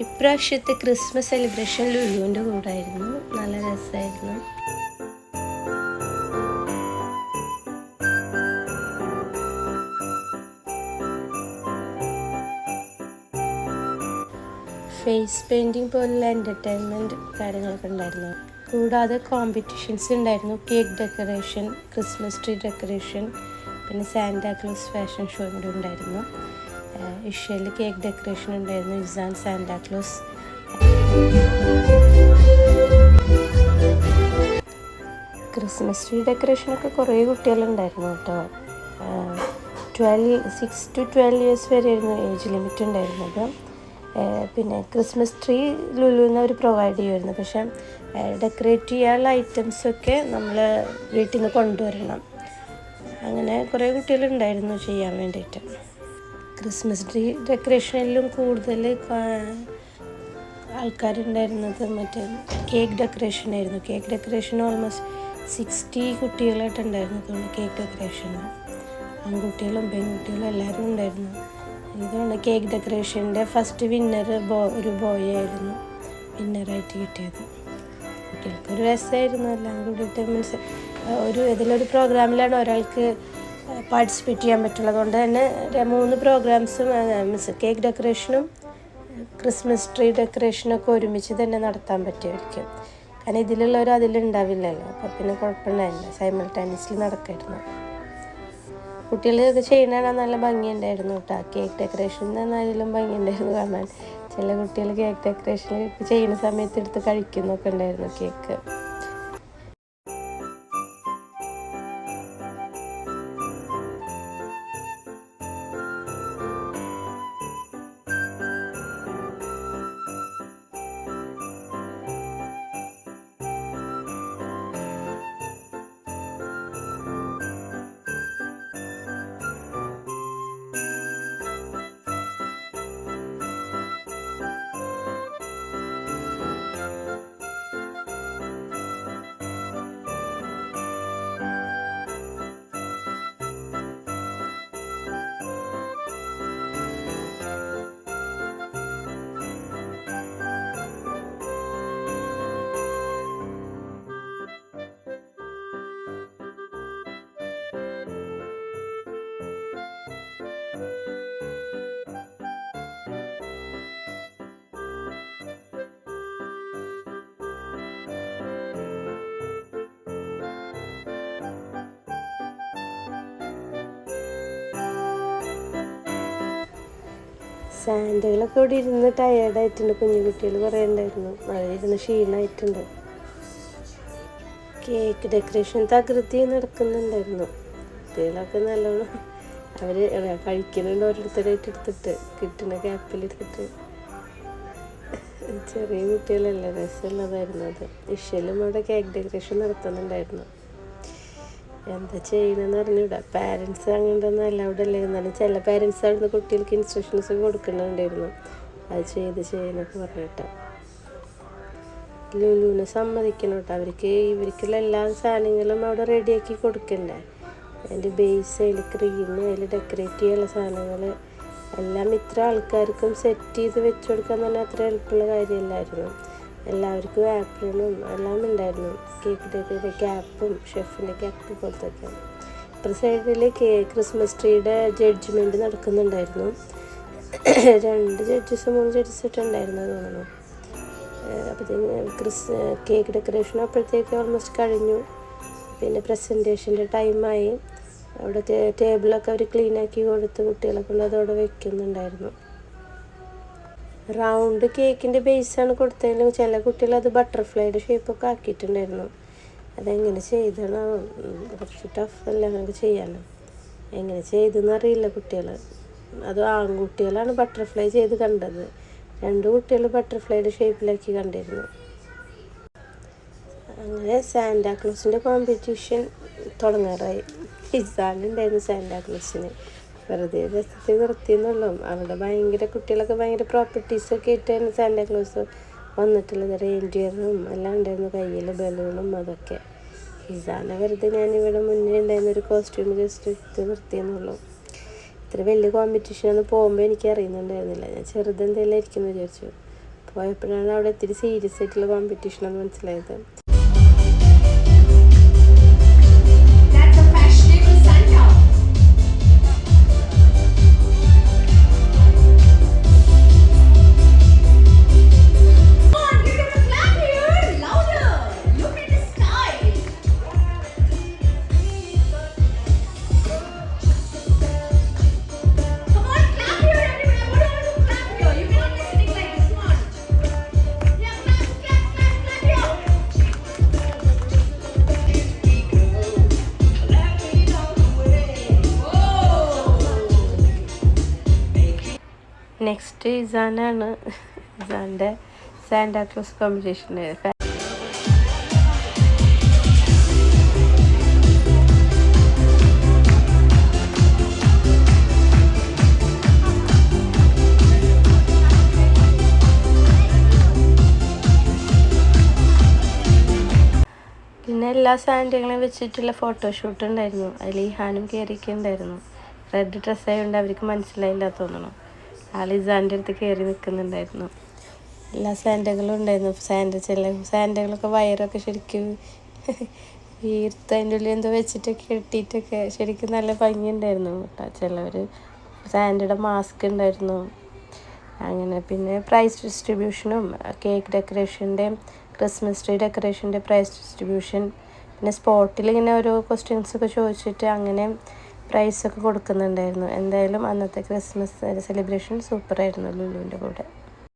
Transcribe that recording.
ഇപ്രാവശ്യത്തെ Christmas celebration ലുലുവിൻ്റെ കൂടായിരുന്നു. നല്ല രസമായിരുന്നു. ഫേസ് പെയിൻറ്റിങ് പോലുള്ള എൻ്റർടൈൻമെൻറ്റ് കാര്യങ്ങളൊക്കെ ഉണ്ടായിരുന്നു. കൂടാതെ കോമ്പറ്റീഷൻസ് ഉണ്ടായിരുന്നു. Cake decoration, Christmas tree decoration, പിന്നെ സാന്റാക്ലോസ് ഫാഷൻ ഷോ കൂടെ ഉണ്ടായിരുന്നു. ഇഷ്യയിൽ കേക്ക് ഡെക്കറേഷൻ ഉണ്ടായിരുന്നു. ഇസാൻ സാന്റാക്ലോസ്. ക്രിസ്മസ് ട്രീ ഡെക്കറേഷനൊക്കെ കുറേ കുട്ടികളുണ്ടായിരുന്നു കേട്ടോ. 6 to 12 years വരെയായിരുന്നു ഏജ് ലിമിറ്റ് ഉണ്ടായിരുന്നത്. പിന്നെ ക്രിസ്മസ് ട്രീ ലുലുവിൽ അവർ പ്രൊവൈഡ് ചെയ്യുമായിരുന്നു. പക്ഷേ ഡെക്കറേറ്റ് ചെയ്യാനുള്ള ഐറ്റംസൊക്കെ നമ്മൾ വീട്ടിൽ നിന്ന് കൊണ്ടുവരണം. അങ്ങനെ കുറേ കുട്ടികളുണ്ടായിരുന്നു ചെയ്യാൻ വേണ്ടിയിട്ട്. ക്രിസ്മസ് ട്രീ ഡെക്കറേഷനിലും കൂടുതൽ ആൾക്കാരുണ്ടായിരുന്നത് മറ്റേ കേക്ക് ഡെക്കറേഷനായിരുന്നു. കേക്ക് ഡെക്കറേഷൻ ഓൾമോസ്റ്റ് 60 കുട്ടികളായിട്ടുണ്ടായിരുന്നു തോന്നുന്നു. കേക്ക് ഡെക്കറേഷന് ആൺകുട്ടികളും പെൺകുട്ടികളും എല്ലാവരും ഉണ്ടായിരുന്നു. ഇതുകൊണ്ട് കേക്ക് ഡെക്കറേഷൻ്റെ ഫസ്റ്റ് വിന്നർ ഒരു ബോയ് ആയിരുന്നു വിന്നറായിട്ട് കിട്ടിയത്. കുട്ടികൾക്കൊരു രസമായിരുന്നു. എല്ലാം കൂടിയിട്ട് മീൻസ് ഇതിലൊരു പ്രോഗ്രാമിലാണ് ഒരാൾക്ക് പാർട്ടിസിപ്പേറ്റ് ചെയ്യാൻ പറ്റുള്ളൂ. അതുകൊണ്ട് തന്നെ 3 പ്രോഗ്രാംസും മീൻസ് കേക്ക് ഡെക്കറേഷനും ക്രിസ്മസ് ട്രീ ഡെക്കറേഷനൊക്കെ ഒരുമിച്ച് തന്നെ നടത്താൻ പറ്റുമായിരിക്കും. കാരണം ഇതിലുള്ളവർ അതിലുണ്ടാവില്ലല്ലോ. അപ്പോൾ പിന്നെ കുഴപ്പമുണ്ടായില്ല, സൈമൾട്ടേനിയസ്ലി നടക്കായിരുന്നു. കുട്ടികളൊക്കെ ചെയ്യണ നല്ല ഭംഗിയുണ്ടായിരുന്നു കേട്ടോ. കേക്ക് ഡെക്കറേഷൻ എന്നാലും ഭംഗിയുണ്ടായിരുന്നു കാണാൻ. ചില കുട്ടികൾ കേക്ക് ഡെക്കറേഷൻ ചെയ്യുന്ന സമയത്ത് എടുത്ത് കഴിക്കുന്നൊക്കെ ഉണ്ടായിരുന്നു കേക്ക്. സാൻഡകളൊക്കെ ഇവിടെ ഇരുന്ന് ടയേർഡായിട്ടുണ്ട്. കുഞ്ഞു കുട്ടികൾ കുറേ ഉണ്ടായിരുന്നു. ഇരുന്ന് ക്ഷീണമായിട്ടുണ്ട്. കേക്ക് ഡെക്കറേഷൻ തകൃതി നടക്കുന്നുണ്ടായിരുന്നു. കുട്ടികളൊക്കെ നല്ലോണം അവർ കഴിക്കുന്നുണ്ട്. ഓരോരുത്തരായിട്ട് എടുത്തിട്ട് കിട്ടുന്ന ഗ്യാപ്പിലെടുത്തിട്ട്. ചെറിയ കുട്ടികളല്ല, രസമുള്ളതായിരുന്നു അത്. ഇഷ്യലും അവിടെ കേക്ക് ഡെക്കറേഷൻ നടത്തുന്നുണ്ടായിരുന്നു. എന്താ ചെയ്യണമെന്ന് അറിഞ്ഞൂടാ. പാരൻസ് അങ്ങോട്ടൊന്നും അലൗഡ് അല്ലേ. എന്നാലും ചില പാരൻസ് അവിടുന്ന് കുട്ടികൾക്ക് ഇൻസ്ട്രക്ഷൻസ് കൊടുക്കുന്നുണ്ടായിരുന്നു. അത് ചെയ്യണമൊക്കെ പറഞ്ഞിട്ട്. ലുലുവിനെ സമ്മതിക്കണം കേട്ടോ. ഇവർക്കുള്ള എല്ലാ സാധനങ്ങളും അവിടെ റെഡിയാക്കി കൊടുക്കണ്ടേ. അതിൻ്റെ ബേസ്, അതിൽ ക്രീം, അതിൽ ഡെക്കറേറ്റ് ചെയ്യാനുള്ള സാധനങ്ങൾ എല്ലാം ഇത്ര ആൾക്കാർക്കും സെറ്റ് ചെയ്ത് വെച്ച് കൊടുക്കാൻ തന്നെ അത്ര എളുപ്പമുള്ള കാര്യമല്ലായിരുന്നു. എല്ലാവർക്കും ആപ്രിനും എല്ലാം ഉണ്ടായിരുന്നു. കേക്കിൻ്റെ ക്യാപ്പും ഷെഫിൻ്റെ ക്യാപ്പ് പോലത്തൊക്കെ. ഇപ്പുറത്തെ സൈഡിൽ ക്രിസ്മസ് ട്രീയുടെ ജഡ്ജ്മെൻറ്റ് നടക്കുന്നുണ്ടായിരുന്നു. 2 ജഡ്ജസ് 3 ജഡ്ജസൊക്കെ ഉണ്ടായിരുന്നു തോന്നുന്നു. അപ്പോഴത്തേക്ക് കേക്ക് ഡെക്കറേഷൻ അപ്പോഴത്തേക്ക് ഓൾമോസ്റ്റ് കഴിഞ്ഞു. പിന്നെ പ്രസൻറ്റേഷൻ്റെ ടൈമായി. അവിടെ ടേബിളൊക്കെ അവർ ക്ലീനാക്കി കൊടുത്ത് കുട്ടികളെ കൊണ്ട് അതവിടെ വയ്ക്കുന്നുണ്ടായിരുന്നു. റൗണ്ട് കേക്കിൻ്റെ ബേസാണ് കൊടുത്തതെങ്കിലും ചില കുട്ടികൾ അത് ബട്ടർഫ്ലൈയുടെ ഷേപ്പൊക്കെ ആക്കിയിട്ടുണ്ടായിരുന്നു. അതെങ്ങനെ ചെയ്തണോ, കുറച്ച് ടഫല്ല അങ്ങനെയൊക്കെ ചെയ്യാനോ. എങ്ങനെ ചെയ്തെന്ന് അറിയില്ല കുട്ടികൾ. അത് ആൺകുട്ടികളാണ് ബട്ടർഫ്ലൈ ചെയ്ത് കണ്ടത്. 2 കുട്ടികൾ ബട്ടർഫ്ലൈയുടെ ഷേപ്പിലാക്കി കണ്ടിരുന്നു. അങ്ങനെ സാന്റാക്ലോസിൻ്റെ കോമ്പറ്റീഷൻ തുടങ്ങാറായി. ഇസാനുണ്ടായിരുന്നു സാന്റാക്ലോസിന്. വെറുതെ രസത്തിൽ നിർത്തിയെന്നുള്ളൂ. അവിടെ ഭയങ്കര കുട്ടികളൊക്കെ ഭയങ്കര പ്രോപ്പർട്ടീസൊക്കെ ആയിട്ടായിരുന്നു സാന്റാക്ലോസ് വന്നിട്ടുള്ളത്. റെയിൻഡിയറും എല്ലാം ഉണ്ടായിരുന്നു, കയ്യിൽ ബലൂണും അതൊക്കെ. ഇസാനെ വെറുതെ ഞാനിവിടെ മുന്നേ ഉണ്ടായിരുന്ന ഒരു കോസ്റ്റ്യൂം ജസ്റ്റ് എടുത്ത് നിർത്തിയെന്നുള്ളൂ. ഇത്ര വലിയ കോമ്പറ്റീഷനൊന്നും പോകുമ്പോൾ എനിക്ക് അറിയുന്നുണ്ടായിരുന്നില്ല. ഞാൻ ചെറുതെന്തെങ്കിലും ഇരിക്കുമെന്ന് വിചാരിച്ചു. പോയപ്പോഴാണ് അവിടെ ഇത്തിരി സീരിയസ് ആയിട്ടുള്ള കോമ്പറ്റീഷനാണെന്ന് മനസ്സിലായത്. നെക്സ്റ്റ് ഇസാനാണ്. ഇസാൻ്റെ സാന്റാക്ലോസ് കോമ്പറ്റീഷന്. പിന്നെ എല്ലാ സാൻഡുകളെയും വെച്ചിട്ടുള്ള ഫോട്ടോഷൂട്ട് ഉണ്ടായിരുന്നു. അതിൽ ഇഹാനും കയറിയിട്ടുണ്ടായിരുന്നു. റെഡ് ഡ്രസ്സായതുകൊണ്ട് അവർക്ക് മനസ്സിലായില്ല തോന്നണം. ആൾ ഇസാൻ്റെ അടുത്ത് കയറി നിൽക്കുന്നുണ്ടായിരുന്നു. എല്ലാ സാൻഡുകളും ഉണ്ടായിരുന്നു. ചില സാൻഡുകളൊക്കെ വയറൊക്കെ ശരിക്കും വീർത്ത് അതിൻ്റെ ഉള്ളിൽ എന്തോ വെച്ചിട്ടൊക്കെ കെട്ടിയിട്ടൊക്കെ ശരിക്കും നല്ല ഭംഗിയുണ്ടായിരുന്നു കേട്ടോ. ചിലവർ സാൻഡയുടെ മാസ്ക് ഉണ്ടായിരുന്നു. അങ്ങനെ പിന്നെ പ്രൈസ് ഡിസ്ട്രിബ്യൂഷനും കേക്ക് ഡെക്കറേഷൻ്റെയും ക്രിസ്മസ് ട്രീ ഡെക്കറേഷൻ്റെ പ്രൈസ് ഡിസ്ട്രിബ്യൂഷൻ, പിന്നെ സ്പോട്ടിൽ ഇങ്ങനെ ഓരോ ക്വസ്റ്റ്യൻസൊക്കെ ചോദിച്ചിട്ട് അങ്ങനെ പ്രൈസൊക്കെ കൊടുക്കുന്നുണ്ടായിരുന്നു. എന്തായാലും അന്നത്തെ ക്രിസ്മസ് സെലിബ്രേഷൻ സൂപ്പറായിരുന്നു ലുലുവിൻ്റെ കൂടെ.